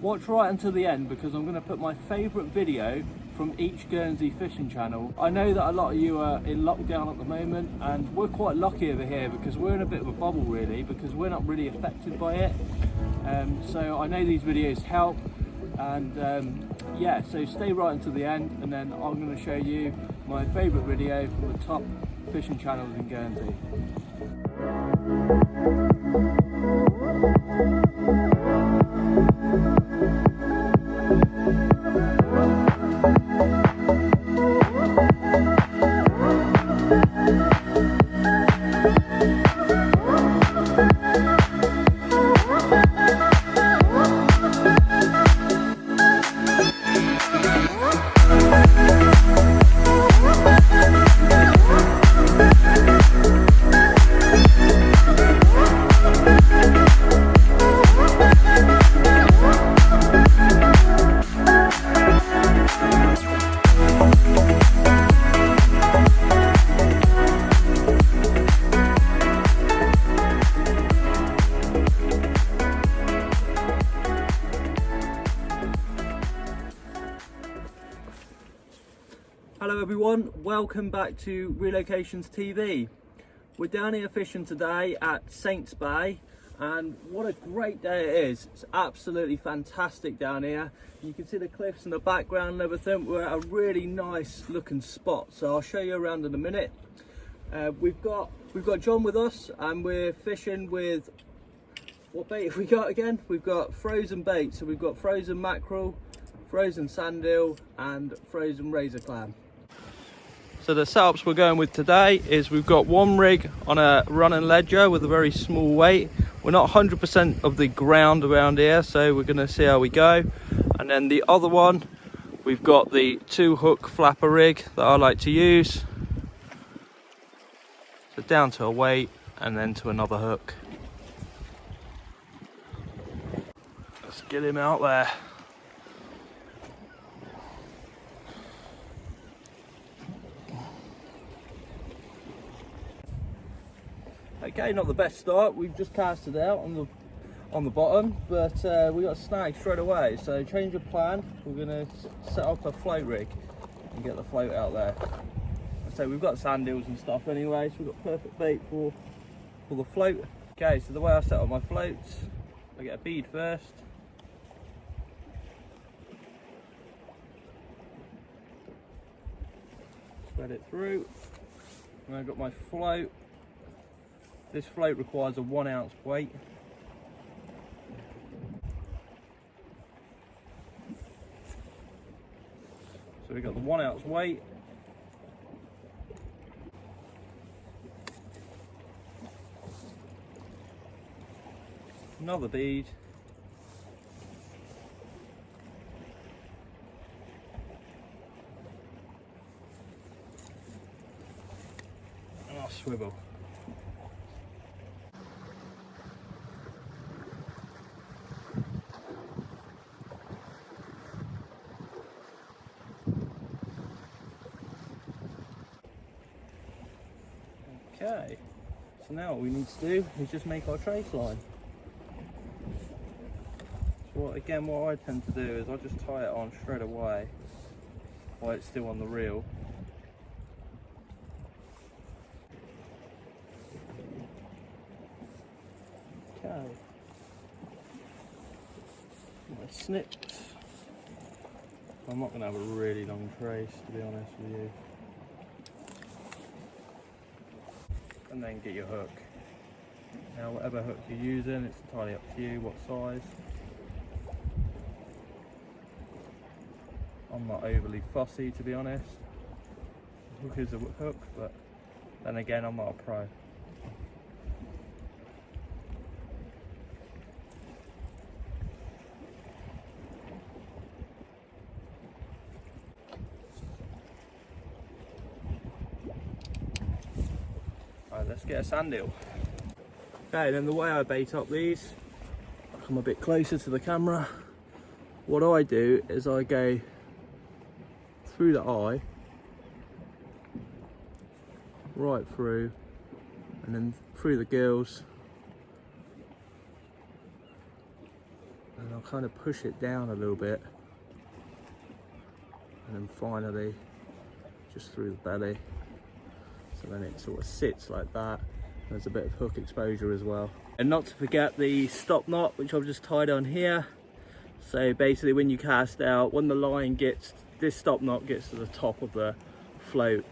Watch right until the end because I'm going to put my favourite video from each Guernsey fishing channel. I know that a lot of you are in lockdown at the moment, and we're quite lucky over here because we're in a bit of a bubble really, because we're not really affected by it. So I know these videos help, and yeah, so stay right until the end, and then I'm going to show you my favourite video from the top fishing channels in Guernsey. Hello everyone, welcome back to Relocations TV. We're down here fishing today at Saints Bay, and what a great day it is. It's absolutely fantastic down here. You can see the cliffs in the background and everything. We're at a really nice looking spot, so I'll show you around in a minute. We've got John with us, and we're fishing with, what bait have we got again? We've got frozen bait, so we've got frozen mackerel, frozen sand eel and frozen razor clam. So the setups we're going with today is we've got one rig on a running ledger with a very small weight. We're not 100% of the ground around here, so we're going to see how we go. And then the other one, we've got the 2-hook flapper rig that I like to use. So down to a weight and then to another hook. Let's get him out there. Okay, not the best start. We've just cast it out on the bottom, but we got a snag straight away. So change of plan. We're going to set up a float rig and get the float out there. So we've got sand eels and stuff anyway, so we've got perfect bait for the float. Okay, so the way I set up my floats, I get a bead first. Spread it through, and I've got my float. This float requires a 1 ounce weight. So we've got the 1 ounce weight. Another bead. And I'll swivel. Okay, so now what we need to do is just make our trace line. So what I tend to do is I just tie it on straight away while it's still on the reel. Okay, my snips. I'm not going to have a really long trace, to be honest with you. And then get your hook. Now whatever hook you're using, it's entirely up to you what size. I'm not overly fussy, to be honest. Hook is a hook, but then again I'm not a pro. Right, let's get a sand eel. Okay, then the way I bait up these, I come a bit closer to the camera. What I do is I go through the eye, right through, and then through the gills, and I'll kind of push it down a little bit, and then finally just through the belly, so then it sort of sits like that. There's a bit of hook exposure as well. And not to forget the stop knot, which I've just tied on here. So basically when you cast out, when the line gets, this stop knot gets to the top of the float,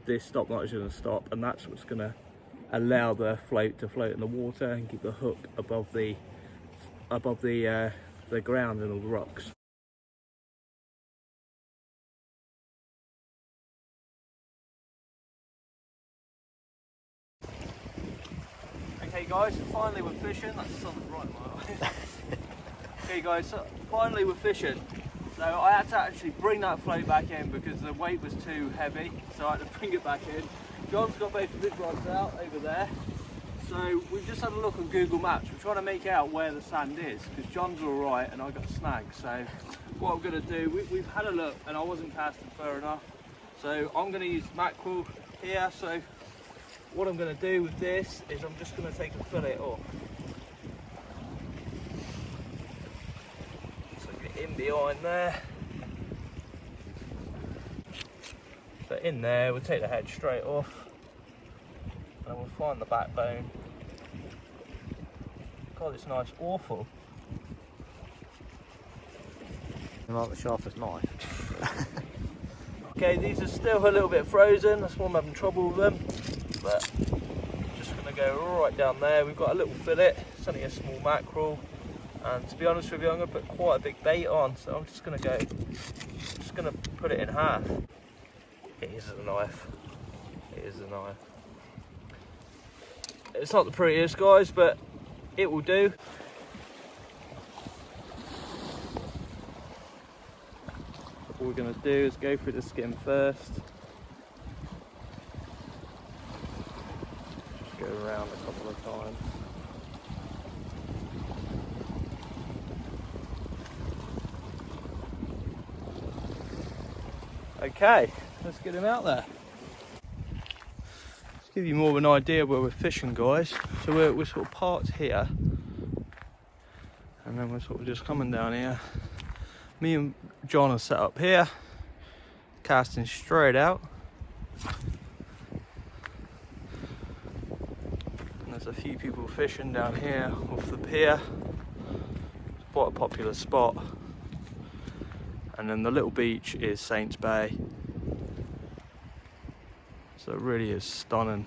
this stop knot is going to stop, and that's what's going to allow the float to float in the water and keep the hook above the ground and all the rocks. Okay guys, so finally we're fishing. That's something right in my eye. Okay guys, so finally we're fishing. So I had to actually bring that float back in because the weight was too heavy, so I had to bring it back in. John's got both of his rods out over there. So we've just had a look on Google Maps. We're trying to make out where the sand is because John's all right and I got snagged. So what I'm going to do, we've had a look and I wasn't casting far enough. So I'm going to use mackerel here. So what I'm going to do with this is I'm just going to take a fillet off. So get in behind there. So in there, we'll take the head straight off and we'll find the backbone. God, it's nice, awful. You like the sharpest knife? Okay, these are still a little bit frozen, that's why I'm having trouble with them. But I'm just going to go right down there. We've got a little fillet, it's only a small mackerel. And to be honest with you, I'm going to put quite a big bait on, so I'm just going to put it in half. It is a knife. It is a knife. It's not the prettiest, guys, but it will do. What we're going to do is go through the skin first. Just go around a couple of times. Okay, let's get him out there. Let's give you more of an idea where we're fishing, guys. So we're sort of parked here, and then we're sort of just coming down here. Me and John are set up here, casting straight out. And there's a few people fishing down here off the pier. It's quite a popular spot. And then the little beach is Saints Bay. So it really is stunning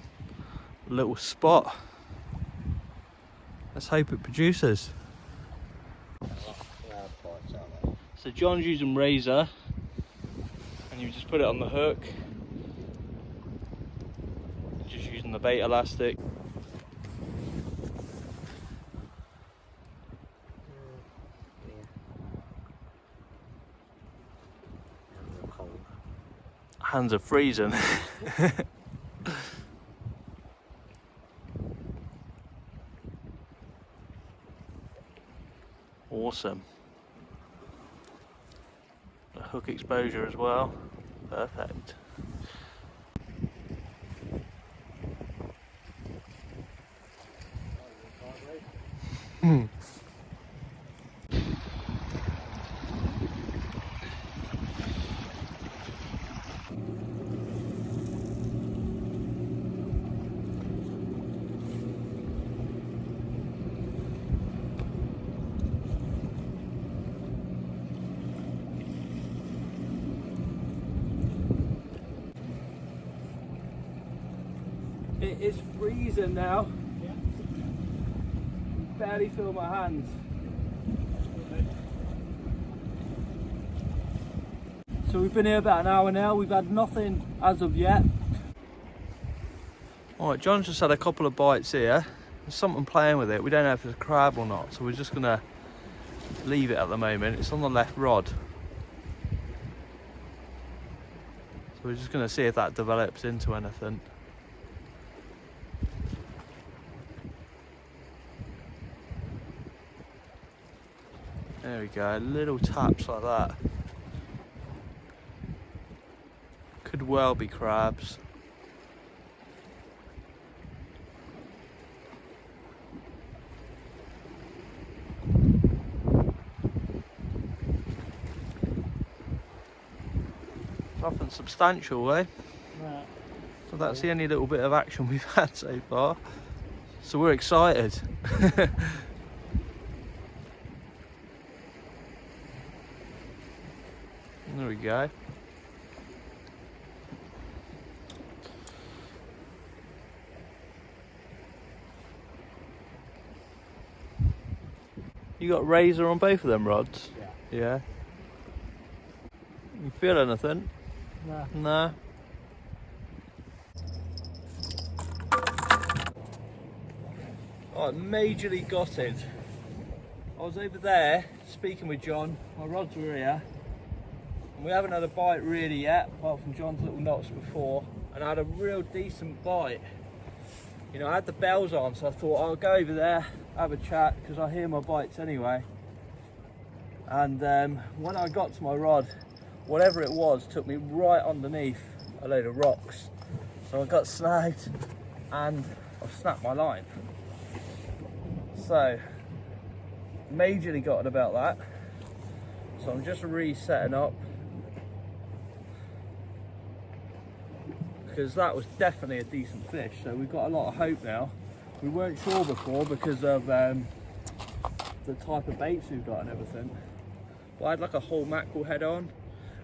little spot. Let's hope it produces. So John's using razor, and you just put it on the hook. Just using the bait elastic. Hands are freezing. Awesome. The hook exposure as well. Perfect. It is freezing now. Yeah. Barely feel my hands. So we've been here about an hour now. We've had nothing as of yet. Alright, John's just had a couple of bites here. There's something playing with it. We don't know if it's a crab or not, so we're just gonna leave it at the moment. It's on the left rod. So we're just gonna see if that develops into anything. There we go, little taps like that. Could well be crabs. Nothing substantial, eh? Right. So that's the only little bit of action we've had so far. So we're excited. There we go. You got razor on both of them rods? Yeah. Yeah. You feel anything? No. No. Oh, majorly gutted. I was over there speaking with John, my rods were here, and we haven't had a bite really yet, apart from John's little knots before, and I had a real decent bite. You know, I had the bells on, so I thought I'll go over there, have a chat, because I hear my bites anyway. And when I got to my rod, whatever it was took me right underneath a load of rocks. So I got snagged and I've snapped my line. So, majorly gutted about that. So I'm just resetting up, because that was definitely a decent fish. So we've got a lot of hope now. We weren't sure before because of the type of baits we've got and everything. But I had like a whole mackerel head on,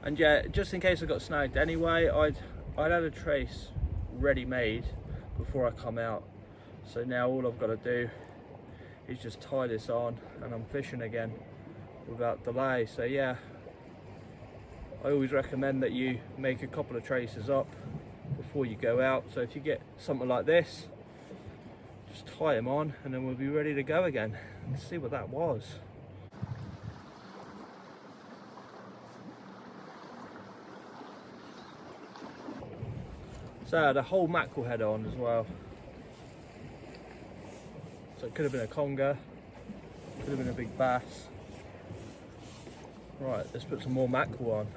and yeah, just in case I got snagged anyway, I'd had a trace ready made before I come out. So now all I've got to do is just tie this on and I'm fishing again without delay. So yeah, I always recommend that you make a couple of traces up before you go out. So if you get something like this, just tie them on and then we'll be ready to go again. Let's see what that was. So I had a whole mackerel head on as well. So it could have been a conger, could have been a big bass. Right, let's put some more mackerel on.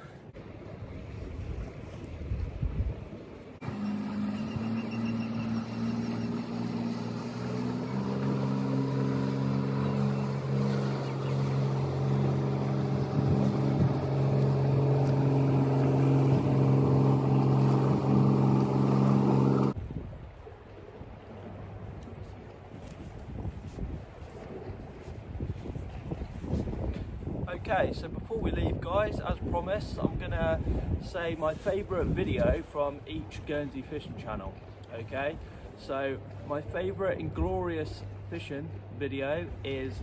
Okay, so before we leave guys, as promised, I'm gonna say my favourite video from each Guernsey fishing channel. Okay, so my favourite inglorious fishing video is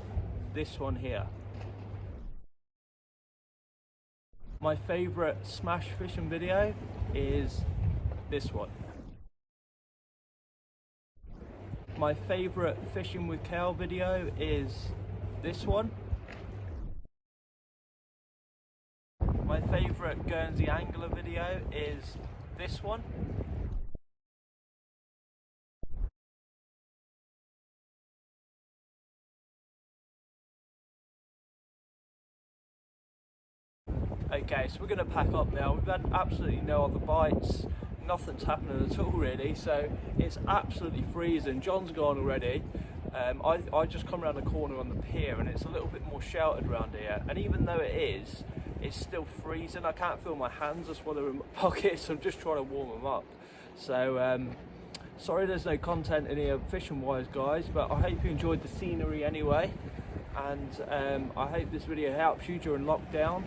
this one here. My favourite smash fishing video is this one. My favourite fishing with Cal video is this one. My favourite Guernsey angler video is this one. Okay, so we're going to pack up now. We've had absolutely no other bites. Nothing's happening at all really, so it's absolutely freezing. John's gone already. I just come around the corner on the pier and it's a little bit more sheltered around here, and even though it is, it's still freezing. I can't feel my hands, that's why they're in my pockets. I'm just trying to warm them up. So sorry there's no content in here fishing wise guys, but I hope you enjoyed the scenery anyway, and I hope this video helps you during lockdown.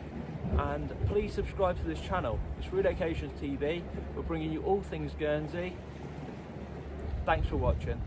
And please subscribe to this channel. It's Relocations TV. We're bringing you all things Guernsey. Thanks for watching.